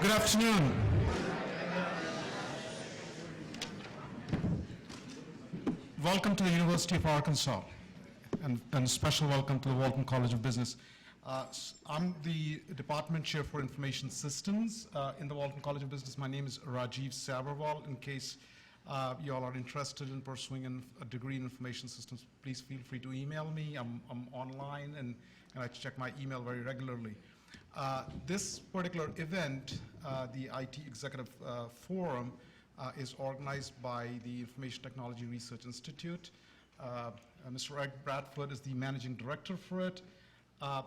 Good afternoon. Welcome to the University of Arkansas, and a special welcome to the Walton College of Business. I'm the Department Chair for Information Systems in the Walton College of Business. My name is Rajiv Sabarwal. In case you all are interested in pursuing a degree in information systems, please feel free to email me. I'm online, and I check my email very regularly. This particular event, the IT Executive Forum, is organized by the Information Technology Research Institute. Mr. Ed Bradford is the managing director for it. Our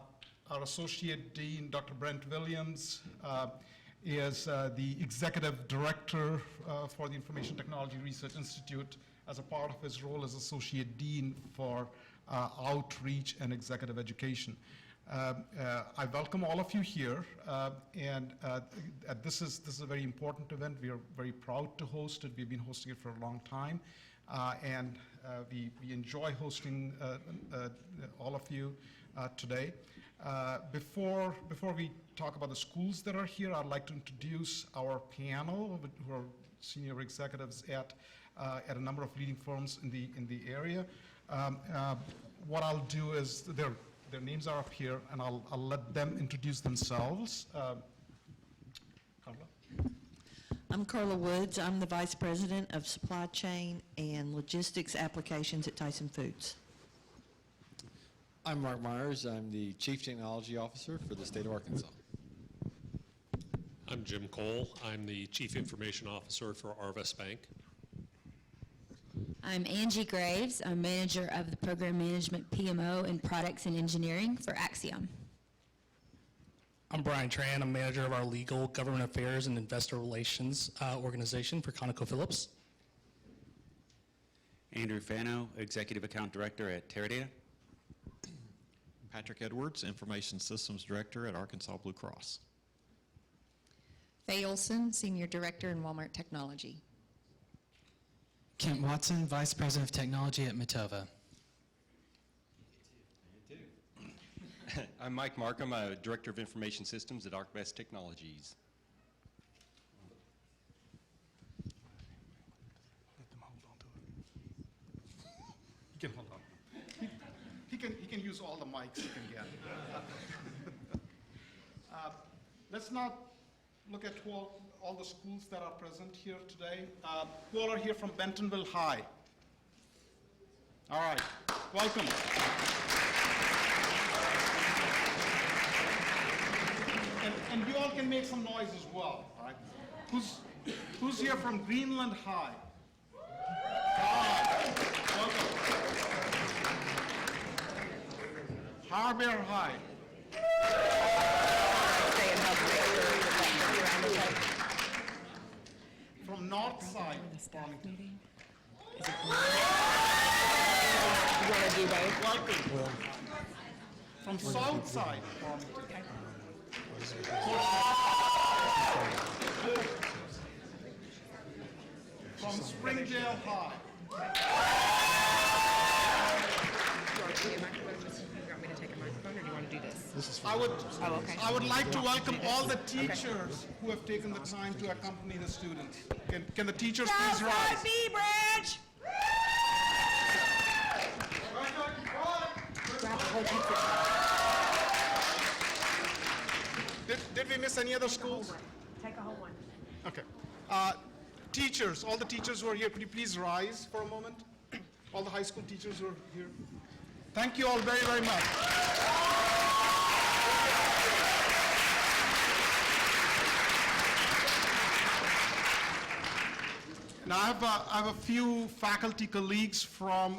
associate dean, Dr. Brent Williams, is the executive director for the Information Technology Research Institute as a part of his role as associate dean for outreach and executive education. I welcome all of you here, and this is a very important event. We are very proud to host it. We've been hosting it for a long time, and we enjoy hosting all of you today. Before we talk about the schools that are here, I'd like to introduce our panel, who are senior executives at a number of leading firms in the area. What I'll do is their names are up here, and I'll let them introduce themselves. Carla? I'm Carla Woods. I'm the Vice President of Supply Chain and Logistics Applications at Tyson Foods. I'm Mark Myers. I'm the Chief Technology Officer for the state of Arkansas. I'm Jim Cole. I'm the Chief Information Officer for Arvest Bank. I'm Angie Graves. I'm manager of the Program Management PMO and Products and Engineering for Axiom. I'm Brian Tran. I'm manager of our Legal, Government Affairs, and Investor Relations organization for ConocoPhillips. Andrew Fano, Executive Account Director at Teradata. Patrick Edwards, Information Systems Director at Arkansas Blue Cross. Faye Olson, Senior Director in Walmart Technology. Kent Watson, Vice President of Technology at Matova. I'm Mike Markham, Director of Information Systems at ArcBest Technologies. Let them hold on to it. He can hold on. He can use all the mics he can get. Let's not look at all the schools that are present here today. Who all are here from Bentonville High? All right, welcome. And you all can make some noise as well, all right? Who's here from Greenland High? Welcome. Harbor High. From North Side. Welcome. From South Side. From Springdale High. I would like to welcome all the teachers who have taken the time to accompany the students. Can the teachers please rise? B-Branch! Did we miss any other schools? Take a whole one. Okay. Teachers, all the teachers who are here, could you please rise for a moment? All the high school teachers who are here. Thank you all very, very much. Now I have a few faculty colleagues from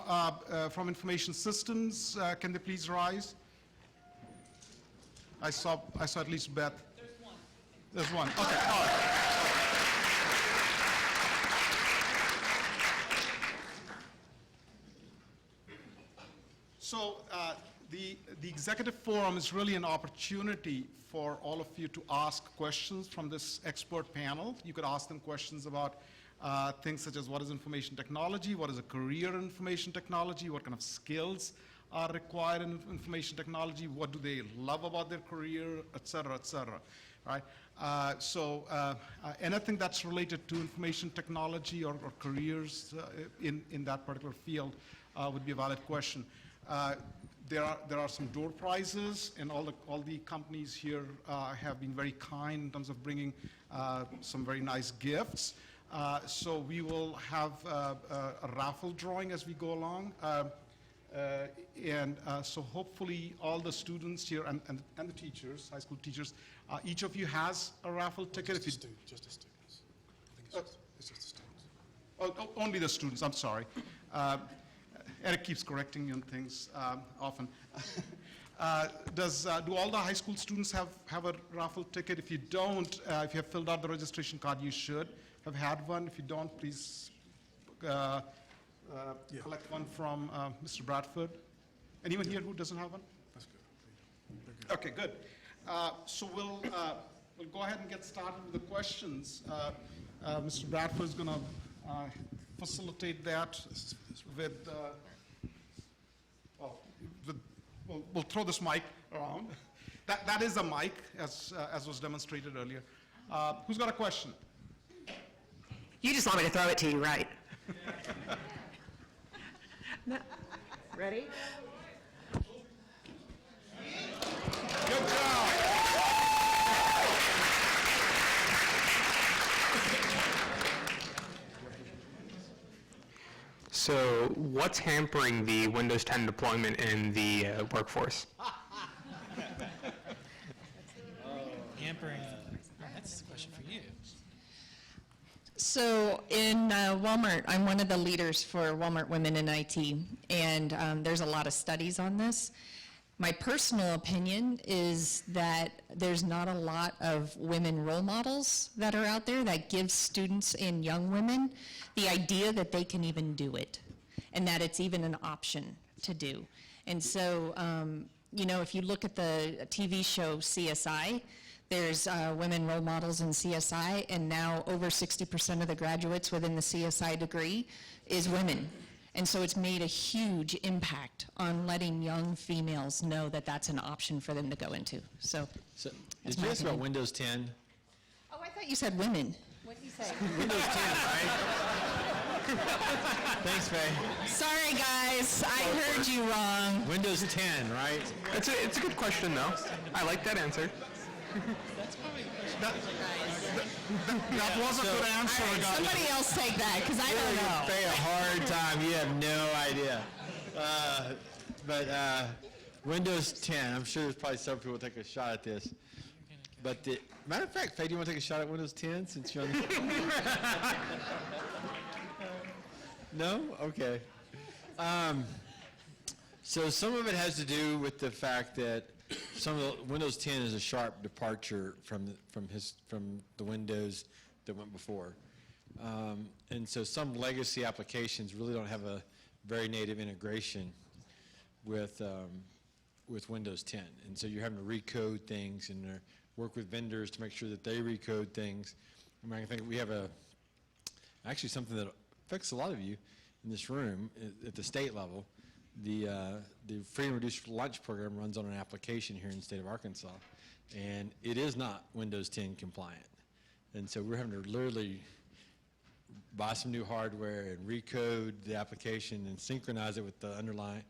Information Systems. Can they please rise? I saw at least Beth. There's one. Okay. All right. So the Executive Forum is really an opportunity for all of you to ask questions from this expert panel. You could ask them questions about things such as what is information technology, what is a career in information technology, what kind of skills are required in information technology, what do they love about their career, et cetera, et cetera. right? Anything that's related to information technology or careers in that particular field would be a valid question. There are some door prizes, and all the companies here have been very kind in terms of bringing some very nice gifts. So we will have a raffle drawing as we go along. So hopefully all the students here and the teachers, high school teachers, each of you has a raffle ticket. Just the students. I think it's just the students. Oh, only the students, I'm sorry. Eric keeps correcting me on things often. Do all the high school students have a raffle ticket? If you don't, if you have filled out the registration card, you should have had one. If you don't, please collect one from Mr. Bradford. Anyone here who doesn't have one? That's good. Okay, good. So we'll go ahead and get started with the questions. Mr. Bradford is going to facilitate that with, we'll throw this mic around. That is a mic, as was demonstrated earlier. Who's got a question? You just want me to throw it to you, right? No. Ready? Good job. So what's hampering the Windows 10 deployment in the workforce? Hampering. That's a question for you. So in Walmart, I'm one of the leaders for Walmart Women in IT, and there's a lot of studies on this. My personal opinion is that there's not a lot of women role models that are out there that give students and young women the idea that they can even do it and that it's even an option to do. And so, you know, if you look at the TV show CSI, there's women role models in CSI, and now over 60% of the graduates within the CSI degree is women. And so it's made a huge impact on letting young females know that that's an option for them to go into. So did you ask about Windows 10? Oh, I thought you said women. What did you say? Windows 10, right? Thanks, Faye. Sorry, guys. I heard you wrong. Windows 10, right? It's a good question, though. I like that answer. That was a good answer. All right, somebody else take that, because I don't know. Faye a hard time. You have no idea. But Windows 10, I'm sure there's probably some people take a shot at this. But matter of fact, Faye, do you want to take a shot at Windows 10 since you're on the... No? Okay. So some of it has to do with the fact that some of the Windows 10 is a sharp departure from the Windows that went before. And so some legacy applications really don't have a very native integration with Windows 10. And so you're having to recode things and work with vendors to make sure that they recode things. I mean, I think we have actually something that affects a lot of you in this room at the state level. The Free and Reduced Lunch program runs on an application here in the state of Arkansas, and it is not Windows 10 compliant. And so we're having to literally buy some new hardware and recode the application and synchronize it with the underlying,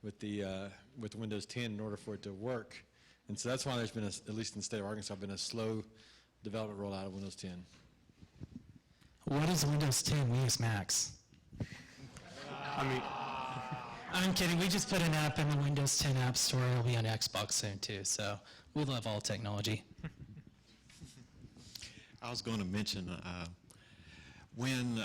with Windows 10 in order for it to work. And so that's why there's been, at least in the state of Arkansas, been a slow development rollout of Windows 10. What is Windows 10? We use Macs. I'm kidding. We just put an app in the Windows 10 App Store. It'll be on Xbox soon, too. So we love all technology. I was going to mention when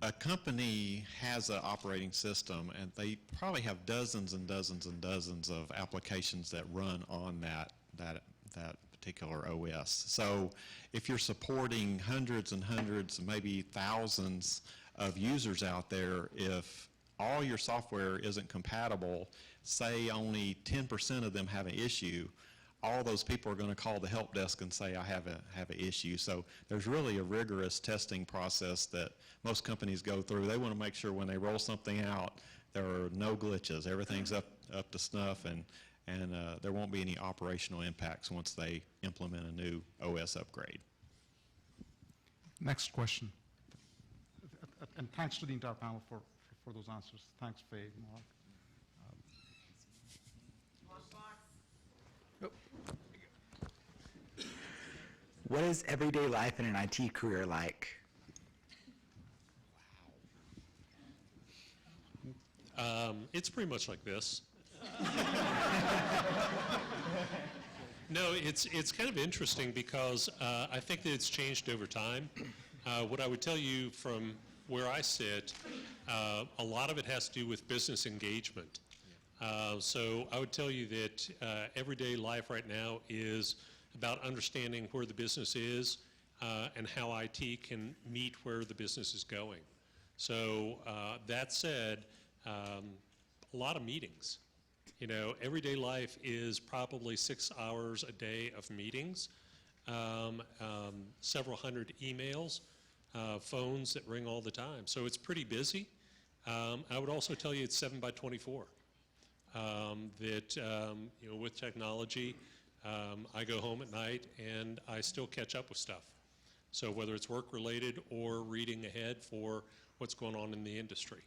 a company has an operating system, and they probably have dozens and dozens and dozens of applications that run on that particular OS. So if you're supporting hundreds and hundreds, maybe thousands of users out there, if all your software isn't compatible, say only 10% of them have an issue, all those people are going to call the help desk and say, I have an issue. So there's really a rigorous testing process that most companies go through. They want to make sure when they roll something out, there are no glitches. Everything's up to snuff, and and there won't be any operational impacts once they implement a new OS upgrade. Next question. And thanks to the entire panel for those answers. Thanks, Faye, Mark. What is everyday life in an IT career like? It's pretty much like this. No, it's kind of interesting because I think that it's changed over time. What I would tell you from where I sit, a lot of it has to do with business engagement. So I would tell you that everyday life right now is about understanding where the business is and how IT can meet where the business is going. So that said, a lot of meetings. You know, everyday life is probably 6 hours a day of meetings, several hundred emails, phones that ring all the time. So it's pretty busy. I would also tell you it's 7 by 24. That, you know, with technology, I go home at night and I still catch up with stuff. So whether it's work-related or reading ahead for what's going on in the industry.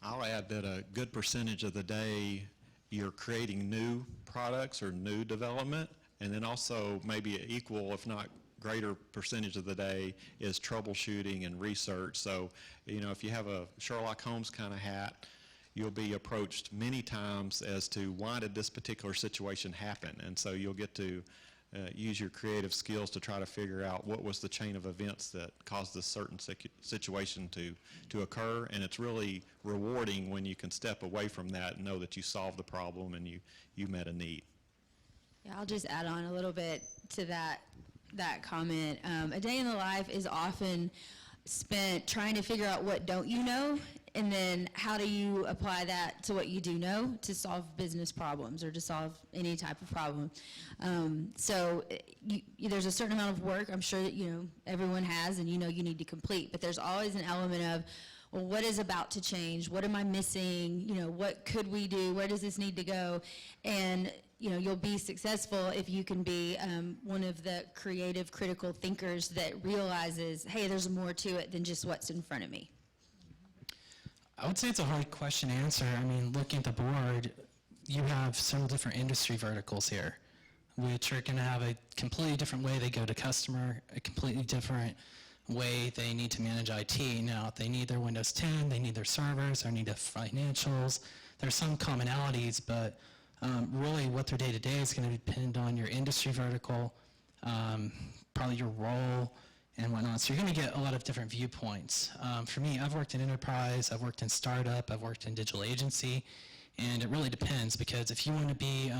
I'll add that a good percentage of the day you're creating new products or new development, and then also maybe an equal, if not greater percentage of the day is troubleshooting and research. So, you know, if you have a Sherlock Holmes kind of hat, you'll be approached many times as to why did this particular situation happen, and so you'll get to use your creative skills to try to figure out what was the chain of events that caused this certain situation to occur, and it's really rewarding when you can step away from that and know that you solved the problem and you met a need. Yeah, I'll just add on a little bit to that comment. A day in the life is often spent trying to figure out what don't you know, and then how do you apply that to what you do know to solve business problems or to solve any type of problem. So there's a certain amount of work I'm sure that, you know, everyone has and you know you need to complete, but there's always an element of, well, what is about to change? What am I missing? You know, what could we do? Where does this need to go? And you know, you'll be successful if you can be one of the creative, critical thinkers that realizes, hey, there's more to it than just what's in front of me. I would say it's a hard question to answer. I mean, looking at the board, you have several different industry verticals here, which are going to have a completely different way they go to customer, a completely different way they need to manage IT. Now, if they need their Windows 10, they need their servers, they need the financials. There's some commonalities, but really what their day-to-day is going to depend on your industry vertical, probably your role, and whatnot. So you're going to get a lot of different viewpoints. For me, I've worked in enterprise, I've worked in startup, I've worked in digital agency, and it really depends because if you want to be,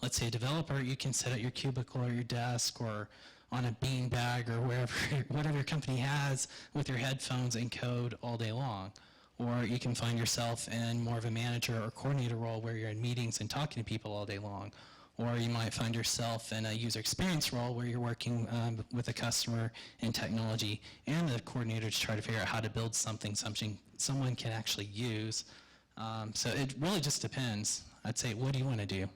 let's say, a developer, you can sit at your cubicle or your desk or on a beanbag or whatever your company has with your headphones and code all day long. Or you can find yourself in more of a manager or coordinator role where you're in meetings and talking to people all day long. Or you might find yourself in a user experience role where you're working with a customer in technology and the coordinator to try to figure out how to build something someone can actually use. So it really just depends. I'd say, what do you want to do?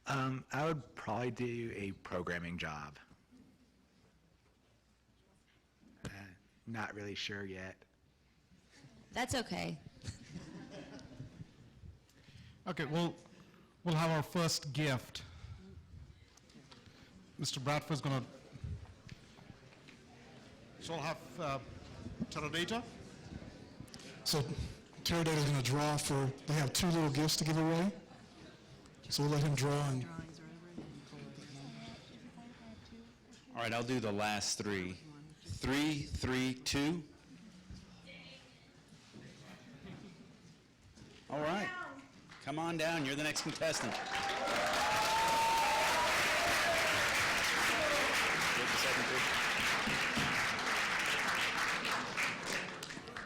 I would probably do a programming job. Not really sure yet. That's okay. Okay, we'll have our first gift. Mr. Bradford's going to, so I'll have Teradata. So Teradata's going to draw for, they have 2 little gifts to give away. So we'll let him draw. And All right, I'll do the last 3. 3, 3, 2. All right. Come on down. You're the next contestant.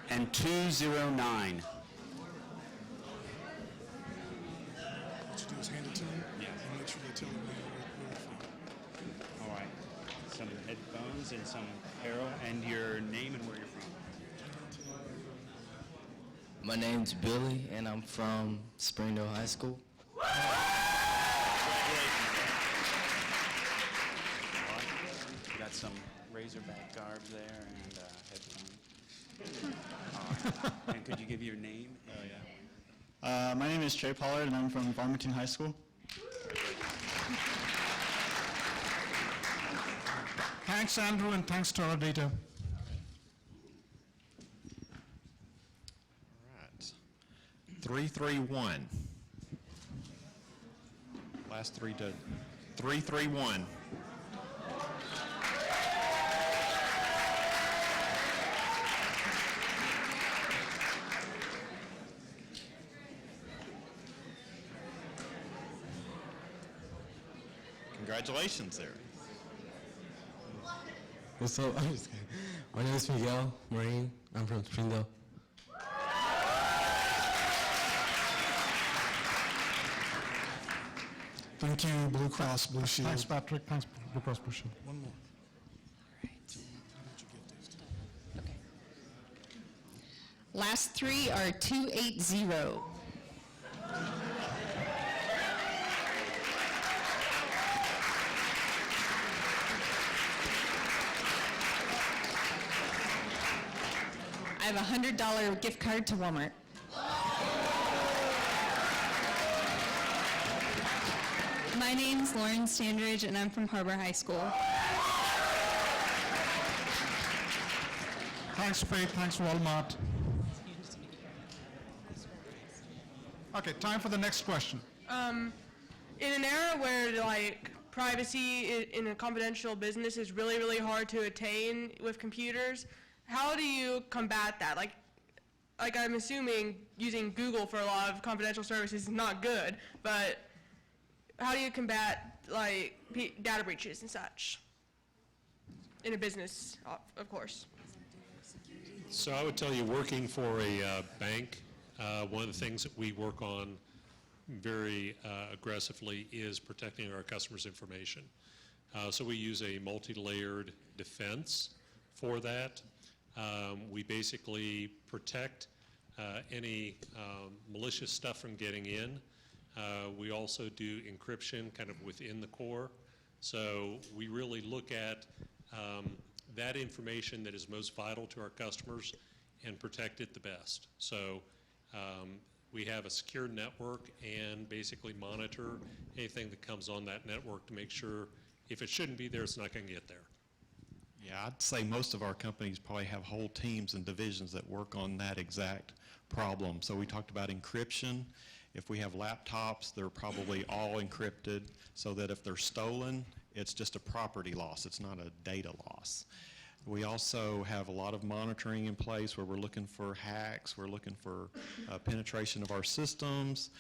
And 209. what you do is hand it to him. Yeah. And make sure they tell him where it's from. All right. Some headphones and some apparel and your name and where you're from. My name's Billy, and I'm from Springdale High School. Got some Razorback garbs there and headphones. And could you give your name? Oh, yeah. My name is Trey Pollard, and I'm from Farmington High School. Thanks, Andrew, and thanks to our data. All right. 331. Last three to 331. Congratulations there. What's up? I'm just kidding. My name is Miguel Marine. I'm from Springdale. Thank you, Blue Cross Blue Shield. Thanks, Patrick. Thanks, Blue Cross Blue Shield. One more. Last three are 280. I have a $100 gift card to Walmart. My name's Lauren Standridge, and I'm from Harbor High School. Thanks, Faith. Thanks, Walmart. Okay, time for the next question. In an era where like privacy in a confidential business is really, really hard to attain with computers, how do you combat that? Like I'm assuming using Google for a lot of confidential services is not good, but how do you combat like data breaches and such in a business, of course? So I would tell you, working for a bank, one of the things that we work on very aggressively is protecting our customers' information. So we use a multi-layered defense for that. We basically protect any malicious stuff from getting in. We also do encryption kind of within the core. So we really look at that information that is most vital to our customers and protect it the best. So we have a secure network and basically monitor anything that comes on that network to make sure if it shouldn't be there, it's not going to get there. Yeah, I'd say most of our companies probably have whole teams and divisions that work on that exact problem. So we talked about encryption. If we have laptops, they're probably all encrypted so that if they're stolen, it's just a property loss. It's not a data loss. We also have a lot of monitoring in place where we're looking for hacks, we're looking for penetration of our systems,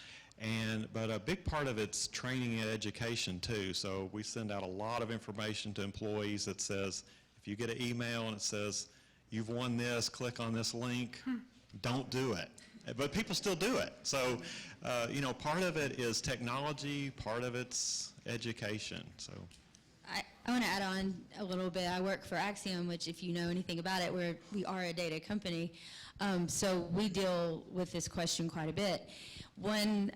but a big part of it's training and education too. So we send out a lot of information to employees that says, if you get an email and it says, you've won this, click on this link, don't do it. But people still do it. So, part of it is technology, part of it's education. So. I want to add on a little bit. I work for Axiom, which if you know anything about it, we are a data company. So we deal with this question quite a bit. One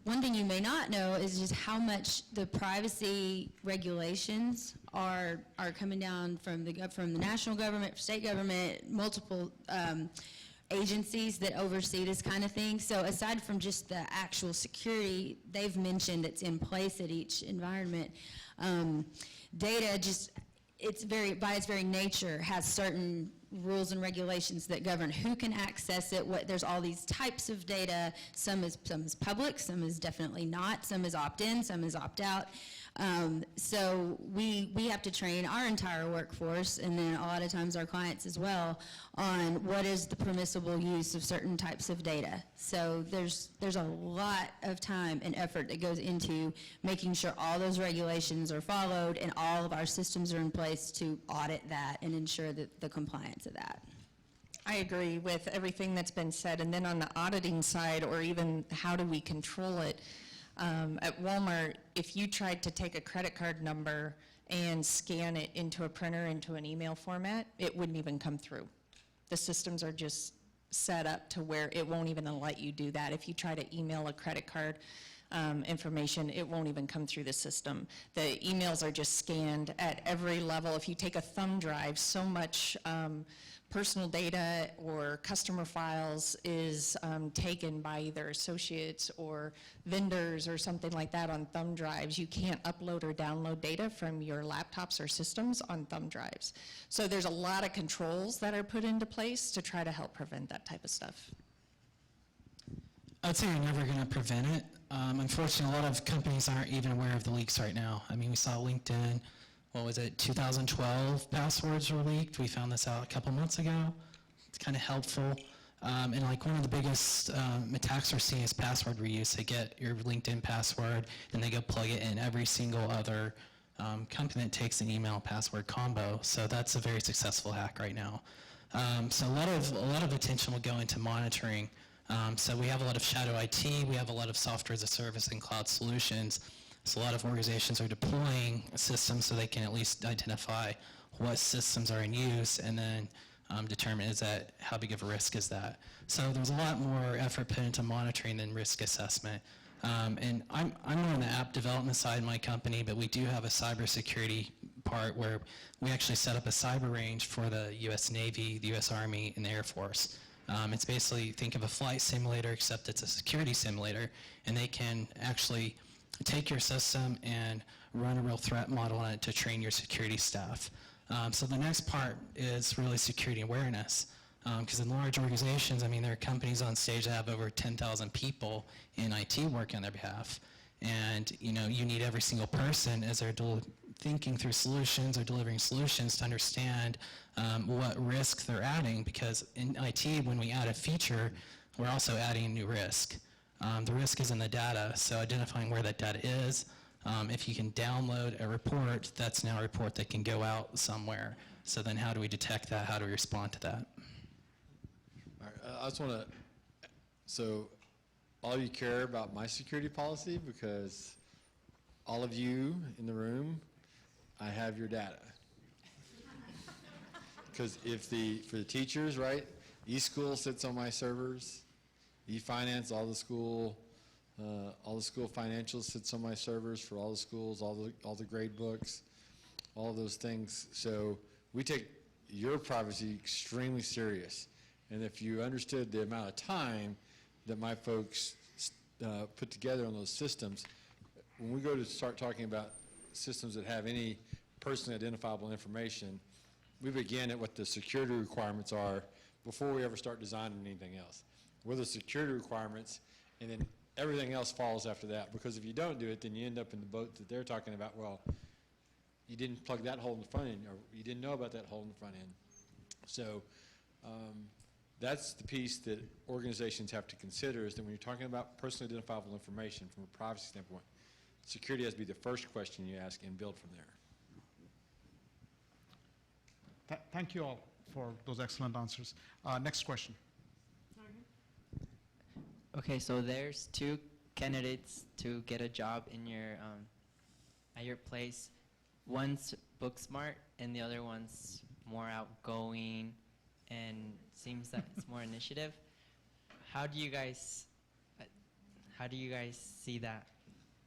thing you may not know is just how much the privacy regulations are coming down from the national government, state government, multiple agencies that oversee this kind of thing. So aside from just the actual security, they've mentioned it's in place at each environment. Data just, by its very nature, has certain rules and regulations that govern who can access it. There's all these types of data. Some is public, some is definitely not. Some is opt-in, some is opt-out. So we have to train our entire workforce, and then a lot of times our clients as well, on what is the permissible use of certain types of data. So there's a lot of time and effort that goes into making sure all those regulations are followed and all of our systems are in place to audit that and ensure that the compliance of that. I agree with everything that's been said. And then on the auditing side, or even how do we control it, at Walmart, if you tried to take a credit card number and scan it into a printer, into an email format, it wouldn't even come through. The systems are just set up to where it won't even let you do that. If you try to email a credit card information, it won't even come through the system. The emails are just scanned at every level. If you take a thumb drive, so much personal data or customer files is taken by either associates or vendors or something like that on thumb drives. You can't upload or download data from your laptops or systems on thumb drives. So there's a lot of controls that are put into place to try to help prevent that type of stuff. I'd say you're never going to prevent it. Unfortunately, a lot of companies aren't even aware of the leaks right now. I mean, we saw LinkedIn, 2012 passwords were leaked. We found this out a couple months ago. It's kind of helpful. And like one of the biggest attacks we're seeing is password reuse. They get your LinkedIn password, and they go plug it in every single other company that takes an email password combo. So that's a very successful hack right now. So a lot of attention will go into monitoring. So we have a lot of shadow IT, we have a lot of software as a service and cloud solutions. So a lot of organizations are deploying systems so they can at least identify what systems are in use and then determine how big of a risk is that. So there's a lot more effort put into monitoring than risk assessment. And I'm on the app development side in my company, but we do have a cybersecurity part where we actually set up a cyber range for the US Navy, the US Army, and the Air Force. It's basically, think of a flight simulator, except it's a security simulator, and they can actually take your system and run a real threat model on it to train your security staff. So the next part is really security awareness, because in large organizations, I mean, there are companies on stage that have over 10,000 people in IT working on their behalf, and you need every single person as they're thinking through solutions or delivering solutions to understand what risk they're adding, because in IT, when we add a feature, we're also adding a new risk. The risk is in the data, so identifying where that data is. If you can download a report, that's now a report that can go out somewhere. So then how do we detect that? How do we respond to that? All right, I just want to, so all of you care about my security policy because all of you in the room, I have your data. Because for the teachers, right, eSchool sits on my servers, eFinance, all the school financials sits on my servers for all the schools, all the grade books, all of those things. So we take your privacy extremely serious. And if you understood the amount of time that my folks put together on those systems, when we go to start talking about systems that have any personally identifiable information, we begin at what the security requirements are before we ever start designing anything else. What are the security requirements, and then everything else follows after that. Because if you don't do it, then you end up in the boat that they're talking about, well, you didn't plug that hole in the front end, or you didn't know about that hole in the front end. So that's the piece that organizations have to consider, is that when you're talking about personally identifiable information from a privacy standpoint, security has to be the first question you ask and build from there. Thank you all for those excellent answers. Next question. Okay, so there's two candidates to get a job in your at your place. One's book smart, and the other one's more outgoing, and seems that it's more initiative. How do you guys see that?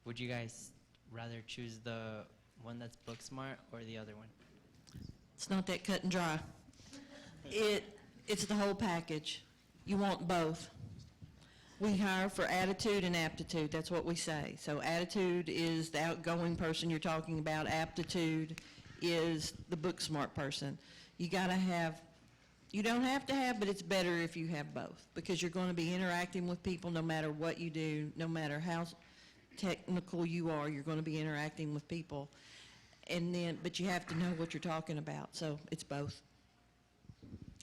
Would you guys rather choose the one that's book smart or the other one? It's not that cut and dry. It's the whole package. You want both. We hire for attitude and aptitude. That's what we say. So attitude is the outgoing person you're talking about. Aptitude is the book smart person. You got to have, you don't have to have, but it's better if you have both, because you're going to be interacting with people no matter what you do, no matter how technical you are, you're going to be interacting with people. And then, but you have to know what you're talking about. So it's both.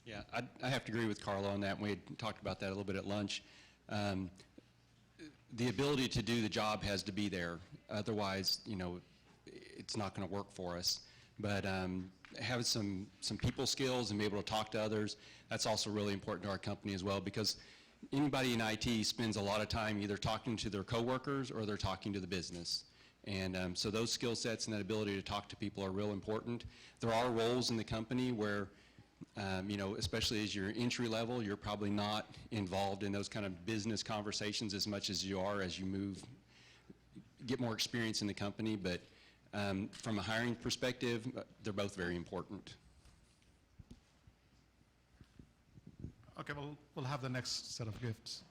Yeah, I have to agree with Carla on that. And we had talked about that a little bit at lunch. The ability to do the job has to be there. Otherwise, it's not going to work for us. But having some people skills and be able to talk to others, that's also really important to our company as well, because anybody in IT spends a lot of time either talking to their coworkers or they're talking to the business. And so those skill sets and that ability to talk to people are real important. There are roles in the company where Especially as you're entry level, you're probably not involved in those kind of business conversations as much as you are as you get more experience in the company. But from a hiring perspective, they're both very important. Okay, we'll have the next set of gifts.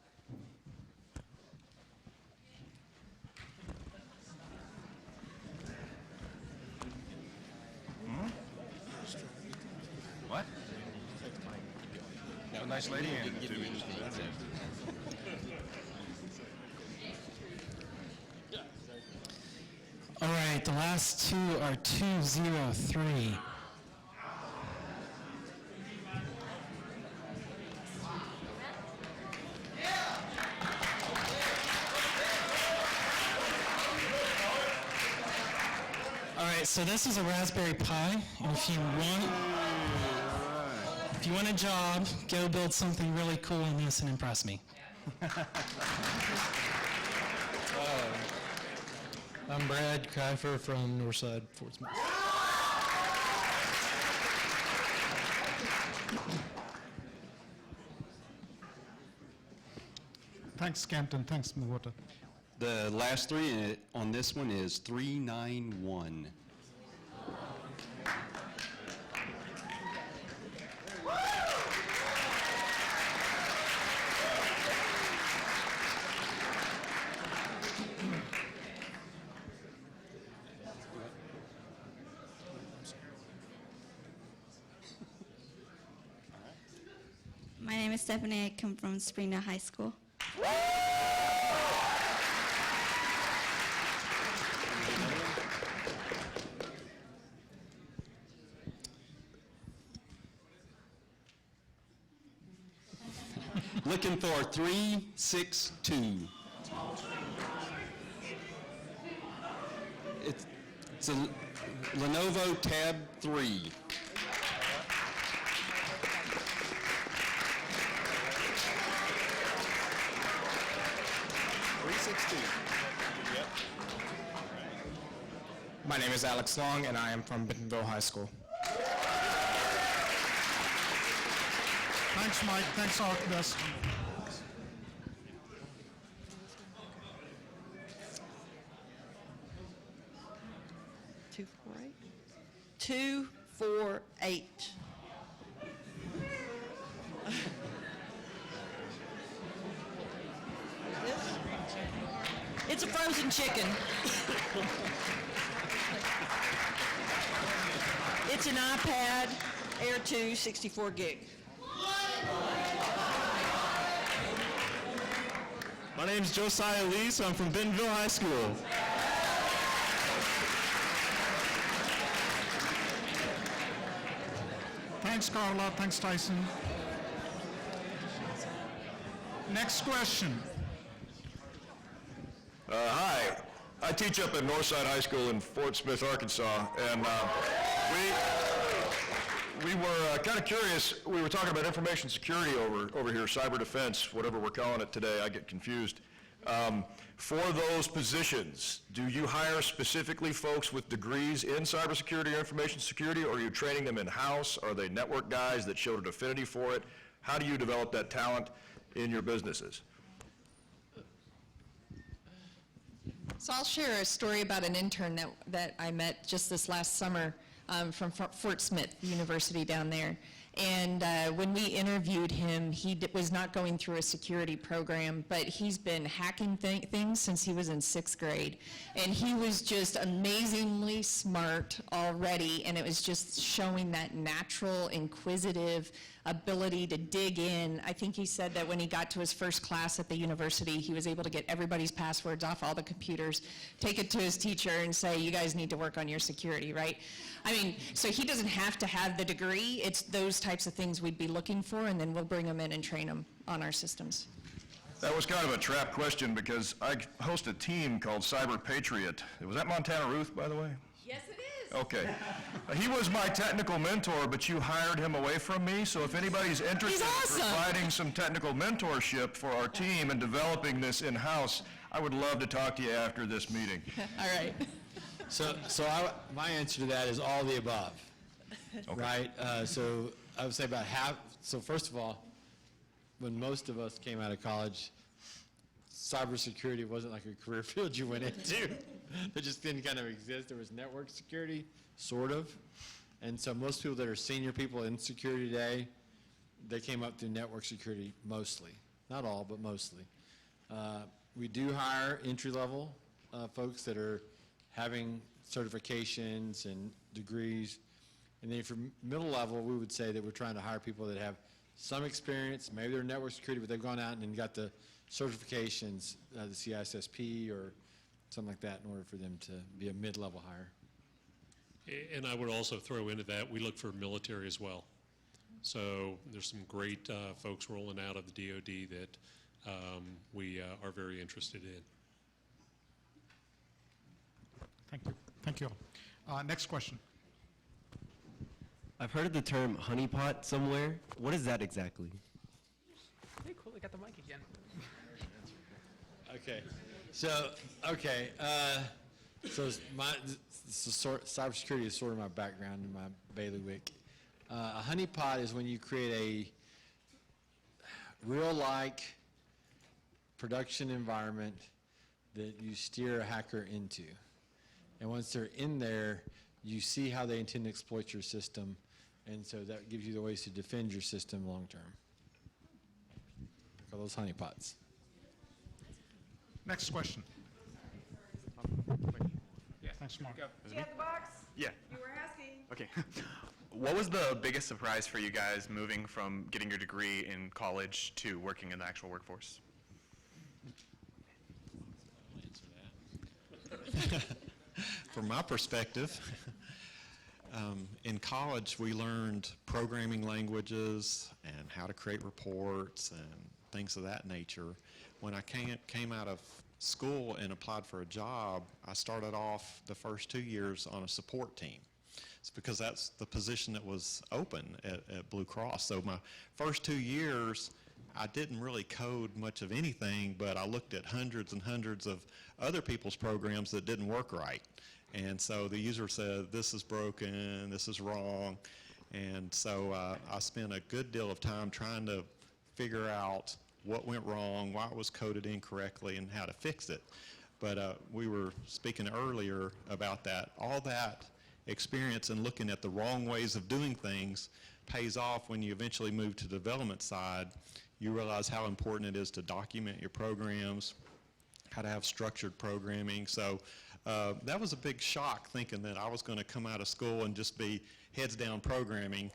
What? A nice lady. All right, the last two are 203. All right, so this is a Raspberry Pi, and if you want a job, go build something really cool in this and impress me. I'm Brad Kiefer from Northside, Fort Smith. Thanks, Campton. Thanks, Milwaukee. The last three on this one is 391. My name is Stephanie. I come from Springdale High School. Looking for 362. It's a Lenovo Tab 3. My name is Alex Long, and I am from Bentonville High School. Thanks, Mike. Thanks, Archdust. Two, 248. It's a frozen chicken. It's an iPad Air 2 64 gig. My name's Josiah Lee, so I'm from Bentonville High School. Thanks, Carla. Thanks, Tyson. Next question. Hi, I teach up at Northside High School in Fort Smith, Arkansas, and we were kind of curious. We were talking about information security over here, cyber defense, whatever we're calling it today. I get confused. For those positions, do you hire specifically folks with degrees in cybersecurity or information security, or are you training them in-house? Are they network guys that showed an affinity for it? How do you develop that talent in your businesses? So I'll share a story about an intern that I met just this last summer from Fort Smith University down there. And when we interviewed him, he was not going through a security program, but he's been hacking things since he was in 6th grade. And he was just amazingly smart already, and it was just showing that natural, inquisitive ability to dig in. I think he said that when he got to his first class at the university, he was able to get everybody's passwords off all the computers, take it to his teacher and say, you guys need to work on your security, right? I mean, so he doesn't have to have the degree. It's those types of things we'd be looking for, and then we'll bring them in and train them on our systems. That was kind of a trap question because I host a team called Cyber Patriot. Was that Montana Ruth, by the way? Yes, it is. Okay. He was my technical mentor, but you hired him away from me, so if anybody's interested in providing some technical mentorship for our team and developing this in-house, I would love to talk to you after this meeting. All right. My answer to that is all the above, right? So I would say about half. So first of all, when most of us came out of college, cybersecurity wasn't like a career field you went into. It just didn't kind of exist. There was network security, sort of. And so most people that are senior people in security today, they came up through network security mostly. Not all, but mostly. We do hire entry-level folks that are having certifications and degrees. And then for middle level, we would say that we're trying to hire people that have some experience, maybe they're network security, but they've gone out and got the certifications, the CISSP or something like that in order for them to be a mid-level hire. And I would also throw into that, we look for military as well. So there's some great folks rolling out of the DoD that we are very interested in. Thank you. Thank you all. Next question. I've heard of the term honeypot somewhere. What is that exactly? Hey, cool, they got the mic again. Okay. So, okay. Cybersecurity is sort of my background and my bailiwick. A honeypot is when you create a real-like production environment that you steer a hacker into. And once they're in there, you see how they intend to exploit your system, and so that gives you the ways to defend your system long-term. Call those honeypots. Next question. Yeah. Thanks, Mark. Do you have the box? Yeah. You were asking. Okay. What was the biggest surprise for you guys moving from getting your degree in college to working in the actual workforce? From my perspective, in college we learned programming languages and how to create reports and things of that nature. When I came out of school and applied for a job, I started off the first 2 years on a support team. It's because that's the position that was open at Blue Cross. So my first 2 years, I didn't really code much of anything, but I looked at hundreds and hundreds of other people's programs that didn't work right. And so the user said, this is broken, this is wrong. And so I spent a good deal of time trying to figure out what went wrong, why it was coded incorrectly, and how to fix it. But we were speaking earlier about that. All that experience in looking at the wrong ways of doing things pays off when you eventually move to the development side. You realize how important it is to document your programs, how to have structured programming. So that was a big shock, thinking that I was going to come out of school and just be heads down programming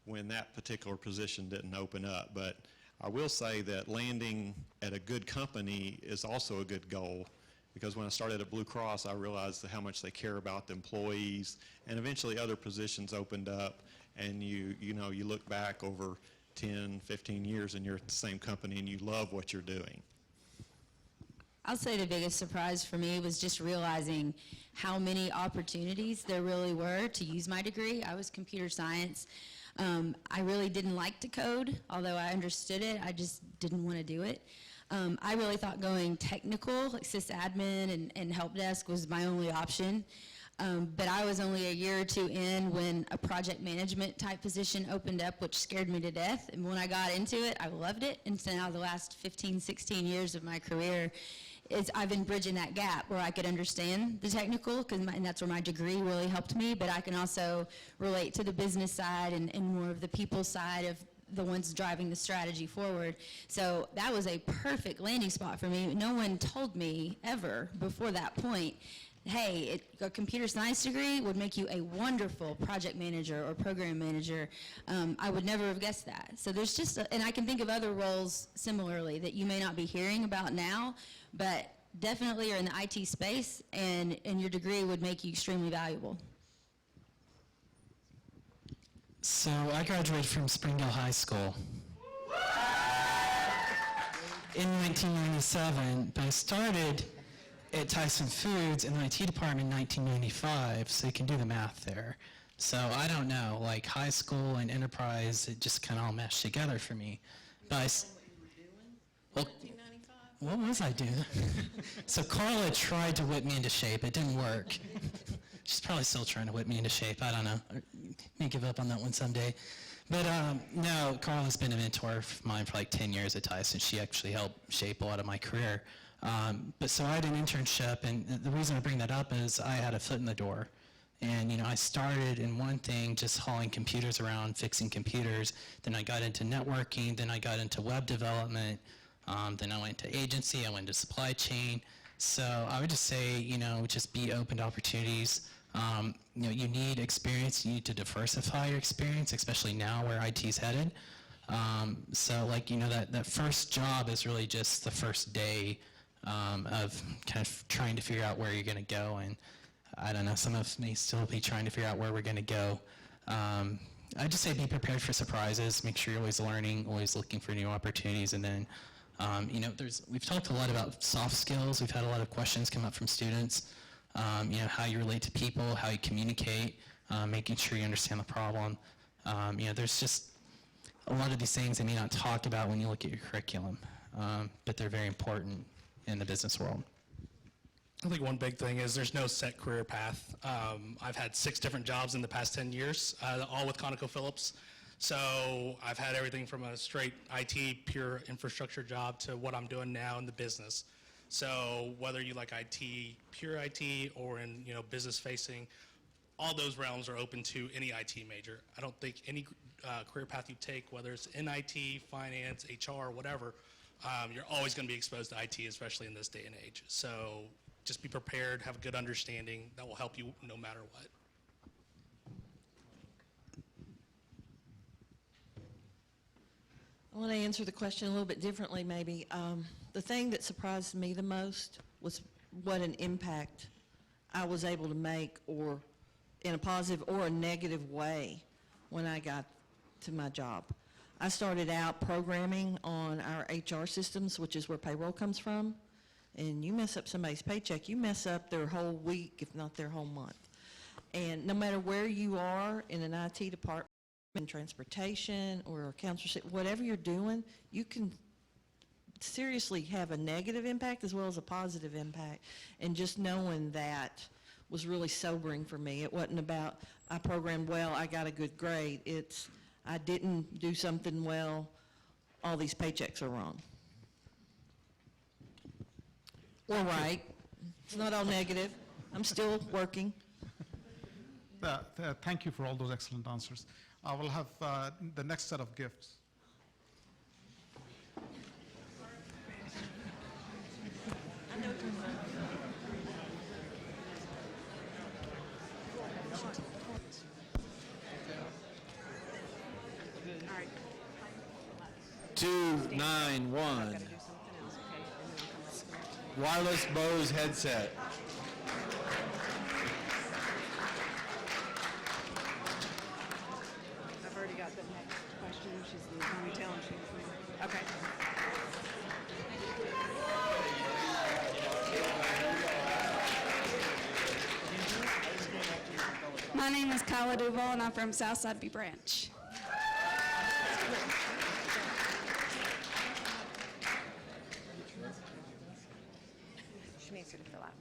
when that particular position didn't open up. But I will say that landing at a good company is also a good goal, because when I started at Blue Cross, I realized how much they care about the employees, and eventually other positions opened up, and you look back over 10, 15 years and you're at the same company and you love what you're doing. I'll say the biggest surprise for me was just realizing how many opportunities there really were to use my degree. I was computer science. I really didn't like to code, although I understood it. I just didn't want to do it. I really thought going technical, like sysadmin and help desk, was my only option. But I was only a year or two in when a project management type position opened up, which scared me to death. And when I got into it, I loved it. And so now the last 15, 16 years of my career, I've been bridging that gap where I could understand the technical, and that's where my degree really helped me, but I can also relate to the business side and more of the people side of the ones driving the strategy forward. So that was a perfect landing spot for me. No one told me ever before that point, hey, a computer science degree would make you a wonderful project manager or program manager. I would never have guessed that. So there's just, and I can think of other roles similarly that you may not be hearing about now, but definitely are in the IT space, and your degree would make you extremely valuable. So I graduated from Springdale High School in 1997, but I started at Tyson Foods in the IT department in 1995, so you can do the math there. So I don't know, like high school and enterprise, it just kind of all meshed together for me. But what was I doing? So Carla tried to whip me into shape. It didn't work. She's probably still trying to whip me into shape. I don't know. May give up on that one someday. But no, Carl has been a mentor of mine for like 10 years at Tyson. She actually helped shape a lot of my career. But so I had an internship, and the reason I bring that up is I had a foot in the door. And, you know, I started in one thing, just hauling computers around, fixing computers. Then I got into networking. Then I got into web development. Then I went to agency. I went to supply chain. So I would just say, you know, just be open to opportunities. You know, you need experience. You need to diversify your experience, especially now where IT is headed. So, like, you know, that first job is really just the first day of kind of trying to figure out where you're going to go. And I don't know, some of us may still be trying to figure out where we're going to go. I just say be prepared for surprises. Make sure you're always learning, always looking for new opportunities. And then, you know, we've talked a lot about soft skills. We've had a lot of questions come up from students. You know, how you relate to people, how you communicate, making sure you understand the problem. You know, there's just a lot of these things they may not talk about when you look at your curriculum, but they're very important in the business world. I think one big thing is there's no set career path. I've had 6 different jobs in the past 10 years, all with ConocoPhillips. So I've had everything from a straight IT, pure infrastructure job to what I'm doing now in the business. So whether you like IT, pure IT, or in, you know, business facing, all those realms are open to any IT major. I don't think any career path you take, whether it's in IT, finance, HR, whatever, you're always going to be exposed to IT, especially in this day and age. So just be prepared, have a good understanding. That will help you no matter what. I want to answer the question a little bit differently, maybe. The thing that surprised me the most was what an impact I was able to make, or in a positive or a negative way, when I got to my job. I started out programming on our HR systems, which is where payroll comes from. And you mess up somebody's paycheck, you mess up their whole week, if not their whole month. And no matter where you are in an IT department, in transportation or accounts receivable, whatever you're doing, you can seriously have a negative impact as well as a positive impact. And just knowing that was really sobering for me. It wasn't about I programmed well, I got a good grade. It's I didn't do something well, all these paychecks are wrong. Or right. It's not all negative. I'm still working. Thank you for all those excellent answers. I will have the next set of gifts. All right. 291. Wireless Bose headset. I've already got the next question. She's the ponytail and she's the, okay. My name is Kyla Duval and I'm from Southside B Branch. She needs you to fill out.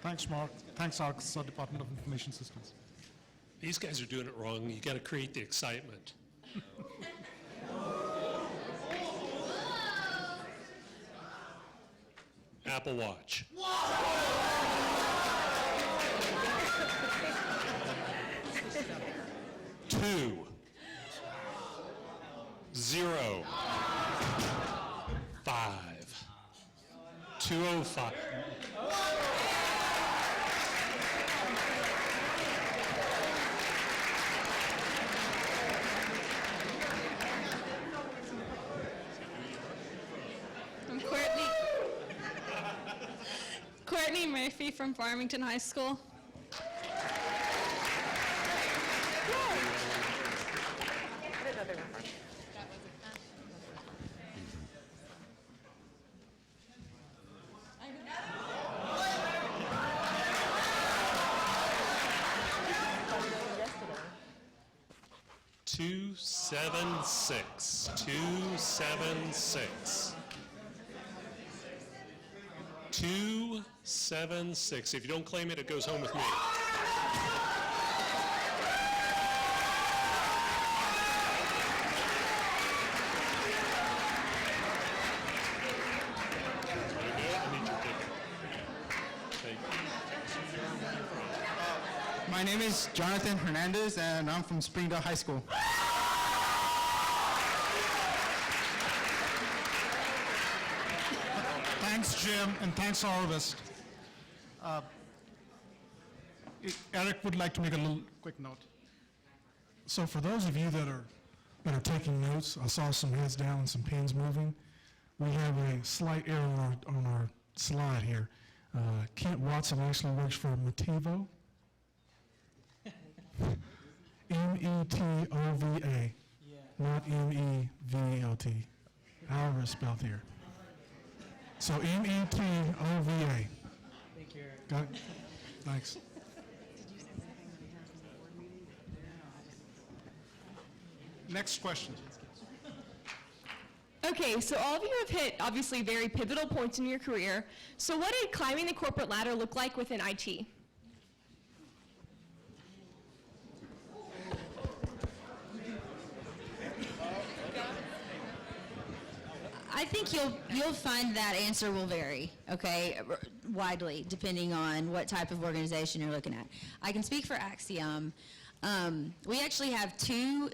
Thanks, Mark. Thanks, Arkansas Department of Information Systems. These guys are doing it wrong. You got to create the excitement. Apple Watch. 2, 0, 5, 205. I'm Courtney Murphy from Farmington High School. Two, 276. 276. 276. If you don't claim it, it goes home with me. My name is Jonathan Hernandez, and I'm from Springdale High School. Thanks, Jim, and thanks, Arvist. Eric would like to make a little quick note. So for those of you that are taking notes, I saw some heads down and some pens moving. We have a slight error on our slide here. Kent Watson actually works for Motivo. M-E-T-O-V-A, not M-E-V-E-L-T. However it's spelled here. So M-E-T-O-V-A. Thank you, Eric. Got it? Thanks. Next question. Okay, so all of you have hit obviously very pivotal points in your career. So what did climbing the corporate ladder look like within IT? I think you'll find that answer will vary, okay, widely, depending on what type of organization you're looking at. I can speak for Axiom. We actually have two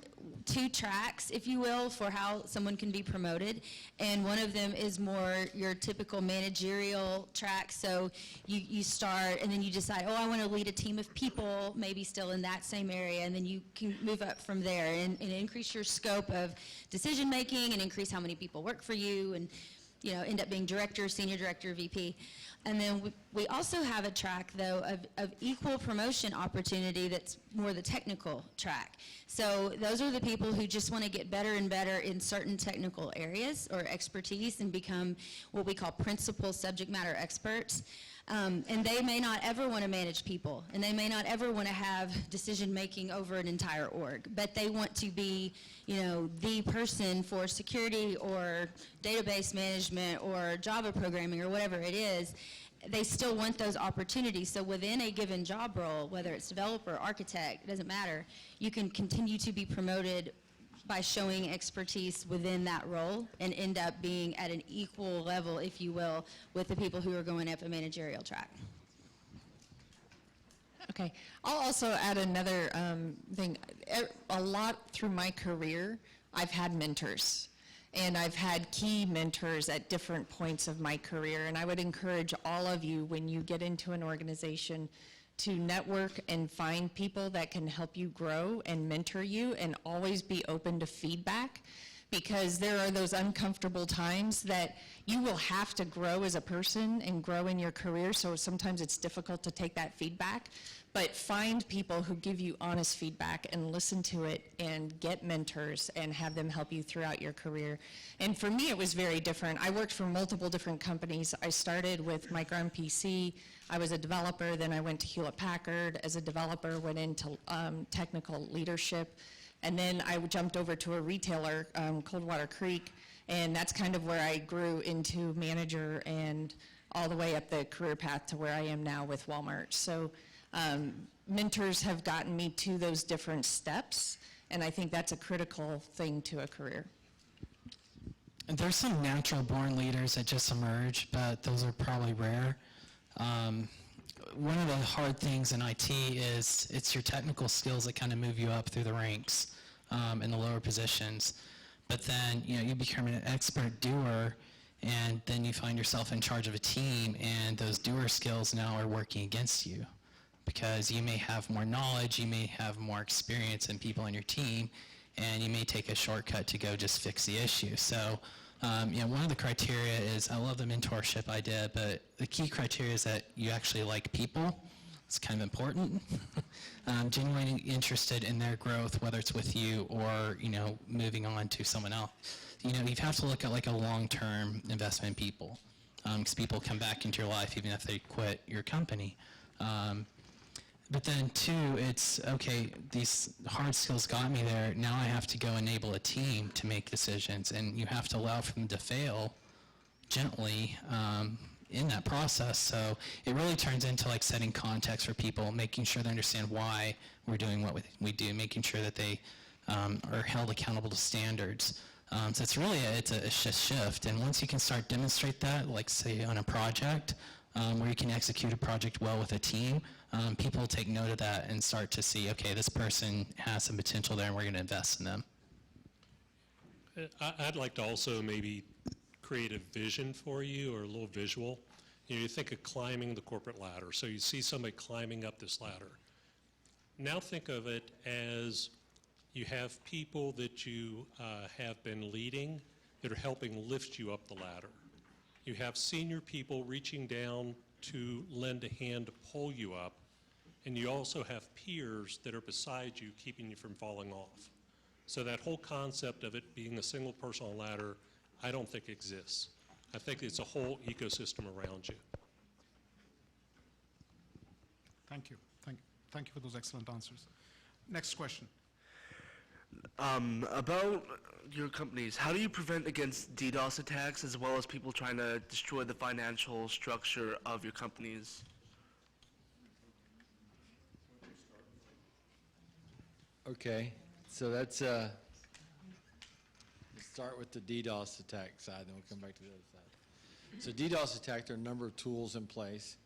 tracks, if you will, for how someone can be promoted, and one of them is more your typical managerial track. So you start, and then you decide, oh, I want to lead a team of people, maybe still in that same area, and then you can move up from there and increase your scope of decision making and increase how many people work for you, and end up being director, senior director, VP. And then we also have a track, though, of equal promotion opportunity that's more the technical track. So those are the people who just want to get better and better in certain technical areas or expertise and become what we call principal subject matter experts. And they may not ever want to manage people, and they may not ever want to have decision-making over an entire org, but they want to be, the person for security or database management or Java programming or whatever it is. They still want those opportunities. So within a given job role, whether it's developer, architect, it doesn't matter, you can continue to be promoted by showing expertise within that role and end up being at an equal level, if you will, with the people who are going up a managerial track. Okay, I'll also add another thing. A lot through my career, I've had mentors. And I've had key mentors at different points of my career. And I would encourage all of you, when you get into an organization, to network and find people that can help you grow and mentor you, and always be open to feedback, because there are those uncomfortable times that you will have to grow as a person and grow in your career, so sometimes it's difficult to take that feedback. But find people who give you honest feedback and listen to it, and get mentors and have them help you throughout your career. And for me, it was very different. I worked for multiple different companies. I started with Micro PC. I was a developer. Then I went to Hewlett-Packard as a developer, went into technical leadership. And then I jumped over to a retailer, Coldwater Creek, and that's kind of where I grew into manager and all the way up the career path to where I am now with Walmart. So mentors have gotten me to those different steps, and I think that's a critical thing to a career. And there's some natural born leaders that just emerge, but those are probably rare. One of the hard things in IT is it's your technical skills that kind of move you up through the ranks in the lower positions. But then, you become an expert doer, and then you find yourself in charge of a team, and those doer skills now are working against you, because you may have more knowledge, you may have more experience than people on your team, and you may take a shortcut to go just fix the issue. So, one of the criteria is, I love the mentorship I did, but the key criteria is that you actually like people. It's kind of important. Genuinely interested in their growth, whether it's with you or, moving on to someone else. You have to look at like a long-term investment in people, because people come back into your life even if they quit your company. But then two, it's, okay, these hard skills got me there. Now I have to go enable a team to make decisions, and you have to allow for them to fail gently in that process. So it really turns into like setting context for people, making sure they understand why we're doing what we do, making sure that they are held accountable to standards. So it's really, it's a shift. And once you can start demonstrate that, like say on a project, where you can execute a project well with a team, people take note of that and start to see, okay, this person has some potential there and we're going to invest in them. I'd like to also maybe create a vision for you, or a little visual. You think of climbing the corporate ladder. So you see somebody climbing up this ladder. Now think of it as you have people that you have been leading that are helping lift you up the ladder. You have senior people reaching down to lend a hand to pull you up, and you also have peers that are beside you keeping you from falling off. So that whole concept of it being a single person on a ladder, I don't think exists. I think it's a whole ecosystem around you. Thank you. Thank you for those excellent answers. Next question. About your companies, how do you prevent against DDoS attacks as well as people trying to destroy the financial structure of your companies? Okay, so that's, let's start with the DDoS attack side, then we'll come back to the other side. So DDoS attack, there are a number of tools in place.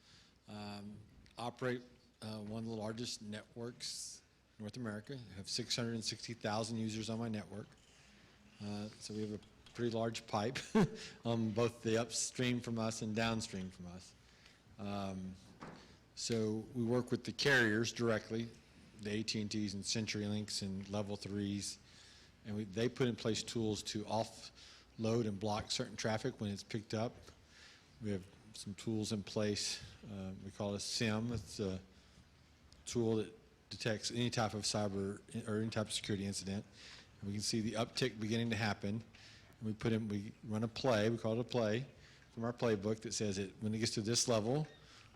Operate one of the largest networks in North America. I have 660,000 users on my network. So we have a pretty large pipe on both the upstream from us and downstream from us. So we work with the carriers directly, the AT&Ts and CenturyLinks and Level 3s, and they put in place tools to offload and block certain traffic when it's picked up. We have some tools in place. We call it a SIM. It's a tool that detects any type of cyber or any type of security incident. And we can see the uptick beginning to happen. And we run a play, we call it a play, from our playbook that says that when it gets to this level,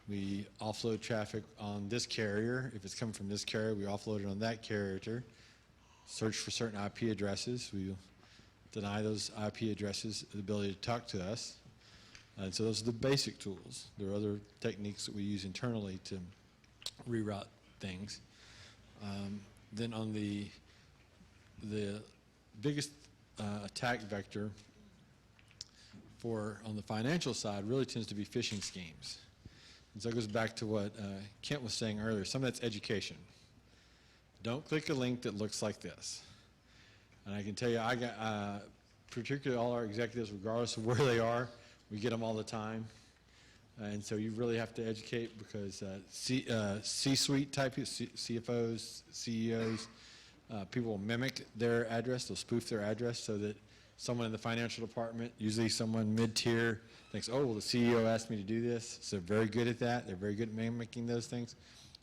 we offload traffic on this carrier. If it's coming from this carrier, we offload it on that carrier. Search for certain IP addresses. We deny those IP addresses the ability to talk to us. And so those are the basic tools. There are other techniques that we use internally to reroute things. Then on the biggest attack vector on the financial side really tends to be phishing schemes. And so it goes back to what Kent was saying earlier. Some of that's education. Don't click a link that looks like this. And I can tell you, I got, particularly all our executives, regardless of where they are, we get them all the time. And so you really have to educate because C-suite type, CFOs, CEOs, people will mimic their address, they'll spoof their address so that someone in the financial department, usually someone mid-tier, thinks, oh, well, the CEO asked me to do this. So they're very good at that. They're very good at mimicking those things.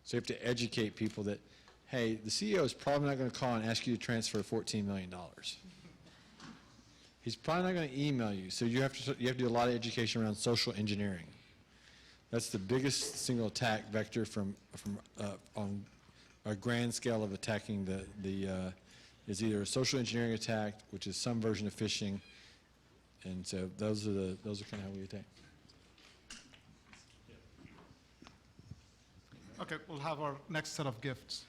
So you have to educate people that, hey, the CEO is probably not going to call and ask you to transfer $14 million. He's probably not going to email you. So you have to do a lot of education around social engineering. That's the biggest single attack vector on a grand scale of attacking is either a social engineering attack, which is some version of phishing, and so those are kind of how we attack. Okay, we'll have our next set of gifts.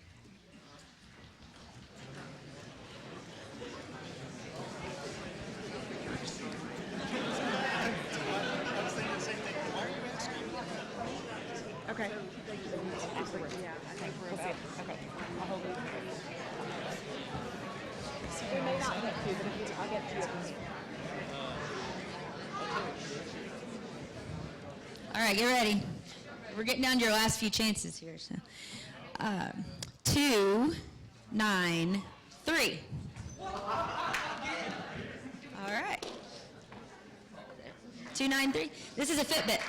Okay. Yeah, I think we're about, okay. I'll hold it. We may not get to, but I'll get to it. All right, get ready. We're getting down to your last few chances here. So, 2, 9, 3. All right. 2, 9, 3. This is a Fitbit.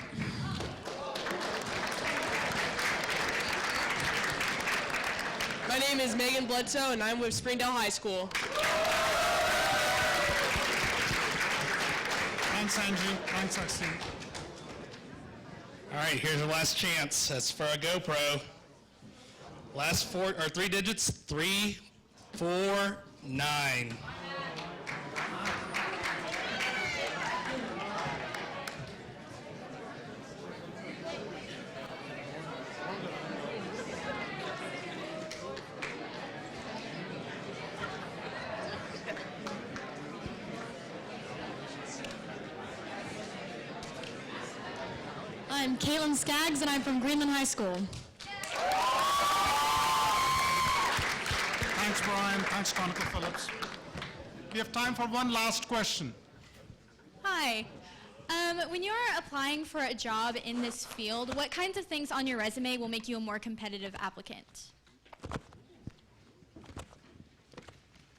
My name is Megan Bledsoe, and I'm with Springdale High School. I'm Sanju. I'm Saxon. All right, here's your last chance. That's for a GoPro. Last 3 digits, 3, 4, 9. I'm Caitlin Skaggs, and I'm from Greenland High School. Thanks, Brian. Thanks, ConocoPhillips. We have time for one last question. Hi. When you're applying for a job in this field, what kinds of things on your resume will make you a more competitive applicant?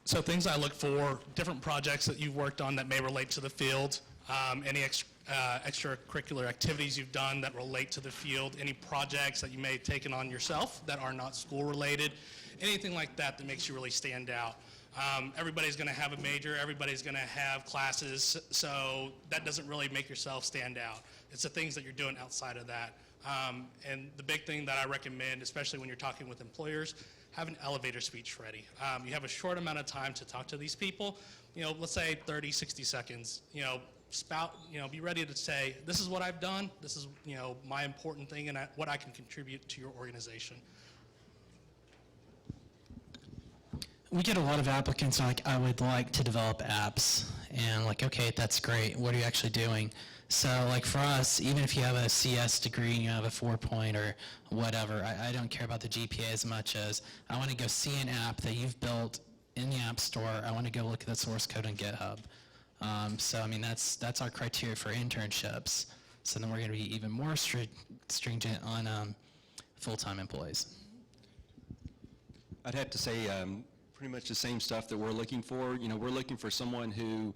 So things I look for, different projects that you've worked on that may relate to the field, any extracurricular activities you've done that relate to the field, any projects that you may have taken on yourself that are not school related, anything like that that makes you really stand out. Everybody's going to have a major, everybody's going to have classes, so that doesn't really make yourself stand out. It's the things that you're doing outside of that. And the big thing that I recommend, especially when you're talking with employers, have an elevator speech ready. You have a short amount of time to talk to these people, let's say 30, 60 seconds, be ready to say, this is what I've done, this is, my important thing and what I can contribute to your organization. We get a lot of applicants like, I would like to develop apps, and like, okay, that's great. What are you actually doing? So like for us, even if you have a CS degree and you have a 4 or whatever, I don't care about the GPA as much as I want to go see an app that you've built in the App Store. I want to go look at the source code on GitHub. So I mean, that's our criteria for internships. So then we're going to be even more stringent on full-time employees. I'd have to say pretty much the same stuff that we're looking for. We're looking for someone who,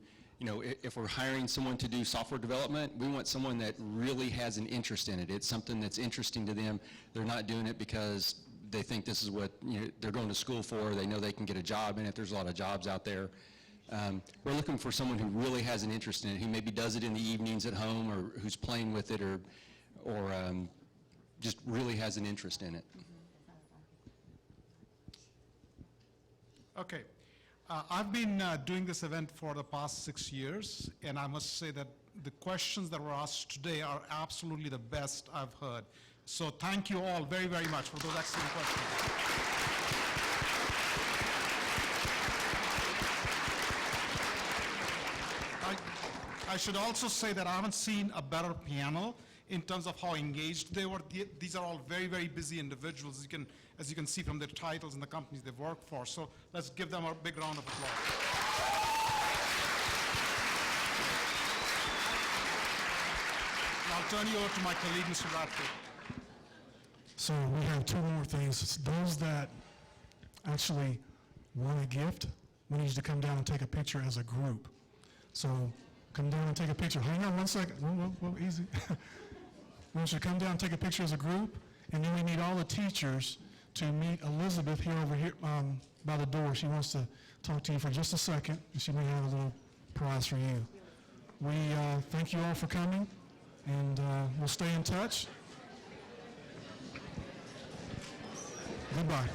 if we're hiring someone to do software development, we want someone that really has an interest in it. It's something that's interesting to them. They're not doing it because they think this is what they're going to school for. They know they can get a job in it. There's a lot of jobs out there. We're looking for someone who really has an interest in it, who maybe does it in the evenings at home, or who's playing with it, or just really has an interest in it. Okay. I've been doing this event for the past 6 years, and I must say that the questions that were asked today are absolutely the best I've heard. So thank you all very, very much for those excellent questions. I should also say that I haven't seen a better panel in terms of how engaged they were. These are all very, very busy individuals, as you can see from their titles and the companies they've worked for. So let's give them a big round of applause. I'll turn you over to my colleague, Mr. Bradford. So we have two more things. It's those that actually want a gift, we need you to come down and take a picture as a group. So come down and take a picture. Hang on one second. Whoa, easy. We want you to come down and take a picture as a group, and then we need all the teachers to meet Elizabeth here by the door. She wants to talk to you for just a second, and she may have a little prize for you. We thank you all for coming, and we'll stay in touch. Goodbye.